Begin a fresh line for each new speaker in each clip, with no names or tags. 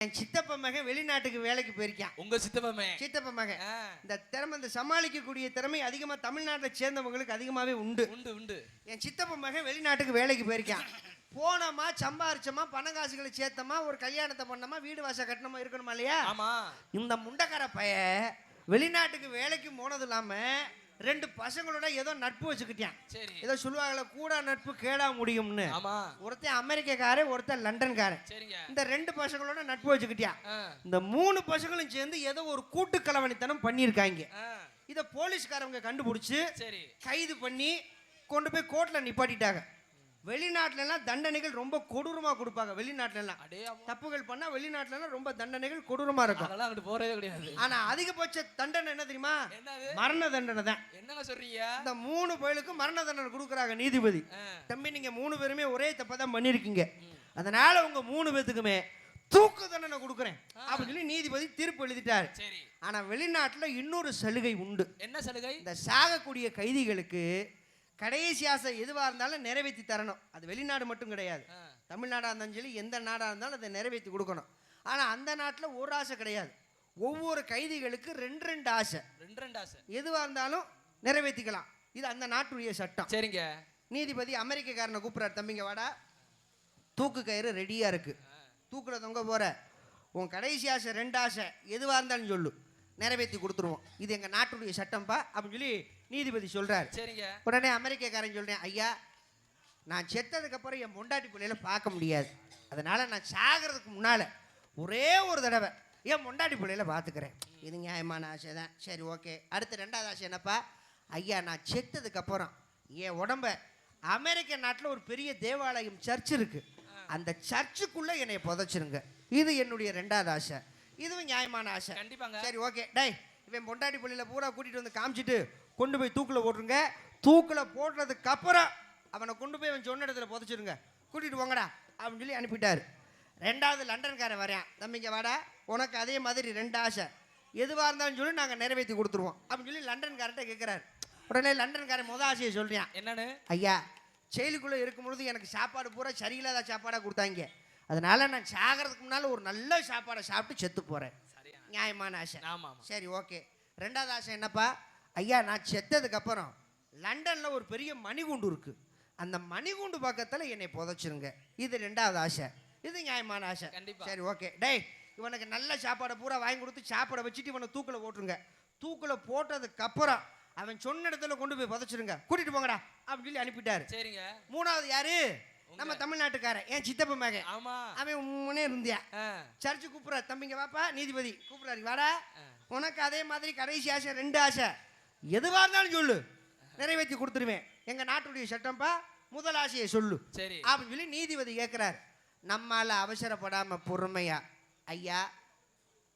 என் சித்தப்ப மகன் வெளிநாட்டுக்கு வேலைக்கு போயிருக்கான்.
உங்க சித்தப்ப மகன்
இந்த திறமை, இந்த சமாளிக்கக்கூடிய திறமை அதிகமா தமிழ்நாட்டை சேர்ந்தவங்களுக்கு அதிகமாவே உண்டு. என் சித்தப்ப மகன் வெளிநாட்டுக்கு வேலைக்கு போயிருக்கான். போனோமா, சம்பாரிச்சோமா, பண காசுகளை சேர்த்தமா, ஒரு கல்யாணத்தை பண்ணோமா, வீடு வாசல் கட்டணமா இருக்கணுமா இல்லையா? இந்த முண்டக்கார பைய வெளிநாட்டுக்கு வேலைக்கு போனது இல்லாம 2 பசங்களோட ஏதோ நட்பு வச்சுக்கிட்டான். ஏதோ சொல்லுவாங்கல்ல, கூட நட்பு கேடா முடியும்னு. ஒருத்தன் அமெரிக்காரன், ஒருத்தன் லண்டன்காரன். இந்த 2 பசங்களோட நட்பு வச்சுக்கிட்டான். இந்த 3 பசங்களும் சேர்ந்து ஏதோ ஒரு கூட்டு கலவணித்தனம் பண்ணியிருக்காங்க. இதை போலீஸ்காரங்க கண்டுபிடிச்சு கைது பண்ணி கொண்டு போய் கோர்ட்ல நிப்பாட்டிட்டாங்க. வெளிநாட்டுல எல்லாம் தண்டனைகள் ரொம்ப கொடூரமா கொடுப்பாங்க. வெளிநாட்டுல எல்லாம் தப்புகள் பண்ணா வெளிநாட்டுல எல்லாம் ரொம்ப தண்டனைகள் கொடூரமா இருக்கும்.
போறதே கிடையாது.
ஆனா அதிகபட்ச தண்டனை என்ன தெரியுமா? மரண தண்டனை தான்.
என்னங்க சொல்றீங்க?
இந்த 3 பேருக்கும் மரண தண்டனை கொடுக்குறாங்க நீதிபதி. தம்பி, நீங்க 3 பேருமே ஒரே தப்பதான் பண்ணிருக்கீங்க, அதனால உங்க 3 பேத்துக்குமே தூக்கு தண்டனை கொடுக்குறேன் அப்படின்னு சொல்லி நீதிபதி தீர்ப்பு எழுதிட்டாரு. ஆனா வெளிநாட்டுல இன்னொரு சலுகை உண்டு. என்ன சலுகை? இந்த சாகக்கூடிய கைதிகளுக்கு கடைசி ஆசை எதுவாக இருந்தாலும் நிறைவேற்றி தரணும். அது வெளிநாடு மட்டும் கிடையாது, தமிழ்நாடாக இருந்தாலும் சரி, எந்த நாடாக இருந்தாலும் அதை நிறைவேற்றி கொடுக்கணும். ஆனால் அந்த நாட்டில் ஒரு ஆசை கிடையாது, ஒவ்வொரு கைதிகளுக்கு 2 ஆசை. எதுவாக இருந்தாலும் நிறைவேற்றிக்கலாம். இது அந்த நாட்டுடைய சட்டம்.
சரிங்க.
நீதிபதி அமெரிக்காரனை கூப்பிட்றாரு, தம்பிங்க வாடா, தூக்கு கயிறு ரெடியாக இருக்கு, தூக்கில் தொங்க போகிற, உன் கடைசி ஆசை 2 ஆசை எதுவாக இருந்தாலும் சொல்லு, நிறைவேற்றி கொடுத்துருவோம், இது எங்கள் நாட்டுடைய சட்டம்ப்பா அப்படின்னு சொல்லி நீதிபதி சொல்றாரு. உடனே அமெரிக்காரன் சொல்றேன், ஐயா, நான் செத்ததுக்கு அப்புறம் என் பொண்டாட்டி பிள்ளையில பார்க்க முடியாது, அதனால நான் சாகிறதுக்கு முன்னால ஒரே ஒரு தடவை என் பொண்டாட்டி பிள்ளையில பார்த்துக்கிறேன். இது நியாயமான ஆசை தான். சரி, ஓகே. அடுத்த 2வது ஆசை என்னப்பா? ஐயா, நான் செத்ததுக்கு அப்புறம் என் உடம்ப அமெரிக்க நாட்டில் ஒரு பெரிய தேவாலயம், சர்ச் இருக்கு, அந்த சர்ச்சுக்குள்ள என்னை புதைச்சிருங்க, இது என்னுடைய 2வது ஆசை. இதுவும் நியாயமான ஆசை. சரி, ஓகே. டேய், இவன் பொண்டாட்டி பிள்ளையில பூரா கூட்டிட்டு வந்து காமிச்சிட்டு கொண்டு போய் தூக்கில் போட்டுருங்க, தூக்கில் போடுறதுக்கு அப்புறம் அவனை கொண்டு போய் அவன் சொன்ன இடத்துல புதைச்சிருங்க, கூட்டிட்டு போங்கடா அப்படின்னு சொல்லி அனுப்பிட்டாரு. 2வது லண்டன்காரன் வரையான், தம்பிங்க வாடா, உனக்கு அதே மாதிரி 2 ஆசை எதுவாக இருந்தாலும் சொல்லி நாங்கள் நிறைவேற்றி கொடுத்துருவோம் அப்படின்னு சொல்லி லண்டன்காரன்ட்ட கேட்குறாரு. உடனே லண்டன்காரன் முதல் ஆசையை சொல்கிறான். என்னன்னு? ஐயா, செயலுக்குள்ளே இருக்கும்பொழுது எனக்கு சாப்பாடு பூரா சரியில்லாத சாப்பாடாக கொடுத்தாங்க, அதனால நான் சாகிறதுக்கு முன்னால் ஒரு நல்ல சாப்பாடை சாப்பிட்டு செத்து போகிறேன். நியாயமான ஆசை. சரி, ஓகே. 2வது ஆசை என்னப்பா? ஐயா, நான் செத்ததுக்கு அப்புறம் லண்டன்ல ஒரு பெரிய மணிகுண்டு இருக்கு, அந்த மணிகுண்டு பக்கத்துல என்னை புதைச்சிருங்க, இது 2வது ஆசை. இது நியாயமான ஆசை. சரி, ஓகே. டேய், இவனுக்கு நல்ல சாப்பாடை பூரா வாங்கி கொடுத்து சாப்பாடை வச்சுட்டு இவனை தூக்கில் போட்டுருங்க, தூக்கில் போட்டதுக்கு அப்புறம் அவன் சொன்ன இடத்துல கொண்டு போய் புதைச்சிருங்க, கூட்டிட்டு போங்கடா அப்படின்னு சொல்லி அனுப்பிட்டாரு. சரிங்க. 3வது யாரு? நம்ம தமிழ்நாட்டுக்காரன், என் சித்தப்ப மகன். அவன் முன்னே இருந்தியா, சர்ச்சு கூப்பிடுற, தம்பிங்க வாப்பா, நீதிபதி கூப்பிடுறாரு, வாடா, உனக்கு அதே மாதிரி கடைசி ஆசை 2 ஆசை எதுவாக இருந்தாலும் சொல்லு, நிறைவேற்றி கொடுத்துருவேன், எங்க நாட்டுடைய சட்டம்ப்பா, முதல் ஆசையை சொல்லு அப்படின்னு சொல்லி நீதிபதி கேட்கிறார். நம்மால அவசரப்படாம பொறுமையா, ஐயா,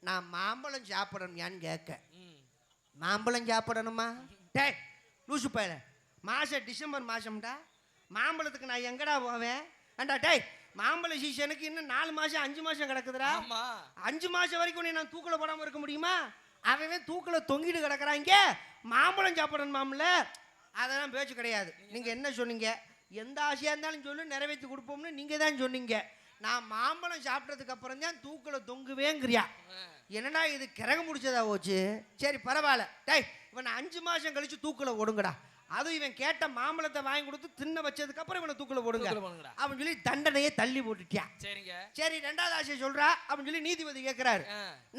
நான் மாம்பழம் சாப்பிடணும்யான்னு கேட்க. மாம்பழம் சாப்பிடணுமா? டேய் லூசு பயல, மாசம் டிசம்பர் மாசம்டா, மாம்பழத்துக்கு நான் எங்கடா போவேன்? அண்டா டேய், மாம்பழ சீசனுக்கு இன்னும் 4 மாசம் 5 மாசம் கிடக்குதுடா, 5 மாசம் வரைக்கும் நான் தூக்கில் போடாம இருக்க முடியுமா? அவன் தூக்கில் தொங்கிட்டு கிடக்குறாங்க, மாம்பழம் சாப்பிடணுமாம்ல, அதெல்லாம் பேச்சு கிடையாது. நீங்க என்ன சொன்னீங்க? எந்த ஆசையா இருந்தாலும் சொல்லு, நிறைவேற்றி கொடுப்போம்னு நீங்க தான் சொன்னீங்க. நான் மாம்பழம் சாப்பிட்டதுக்கு அப்புறம் தான் தூக்கில் தொங்குவேங்கிறியா? என்னடா இது கிறங்க முடிச்சதா போச்சு? சரி, பரவாயில்ல. டேய், இவன் 5 மாசம் கழிச்சு தூக்கில் ஓடுங்கடா, அதுவும் இவன் கேட்ட மாம்பழத்தை வாங்கி கொடுத்து தின்ன வச்சதுக்கு அப்புறம் இவனை தூக்கில் போடுங்க அப்படின்னு சொல்லி தண்டனையை தள்ளி போட்டுட்டியா. சரி, 2வது ஆசையை சொல்றா அப்படின்னு சொல்லி நீதிபதி கேட்கிறாரு.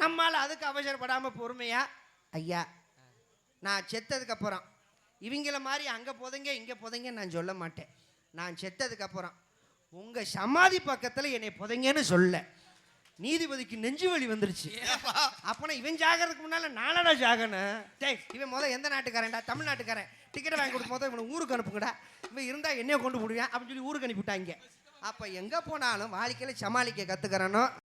நம்மால அதுக்கு அவசரப்படாம பொறுமையா, ஐயா, நான் செத்ததுக்கு அப்புறம் இவங்கள மாதிரி அங்க போதைங்க இங்க போதைங்க நான் சொல்ல மாட்டேன், நான் செத்ததுக்கு அப்புறம் உங்க சமாதி பக்கத்துல என்னை புதைங்கன்னு சொல்ல. நீதிபதிக்கு நெஞ்சு வலி வந்துருச்சு. அப்பனா இவன் ஜாகிறதுக்கு முன்னால நானடா ஜாகணும். டேய், இவன் முதல்ல எந்த நாட்டுக்காரன்டா? தமிழ்நாட்டுக்காரன். டிக்கெட் வாங்கி கொடுக்கும் போது இவனை ஊருக்கு அனுப்புங்கடா, இவன் இருந்தா என்னைய கொண்டு போடுவேன் அப்படின்னு சொல்லி ஊருக்கு அனுப்பிவிட்டாங்க. அப்ப எங்க போனாலும் வாழ்க்கையில சமாளிக்க கத்துக்கிறனோ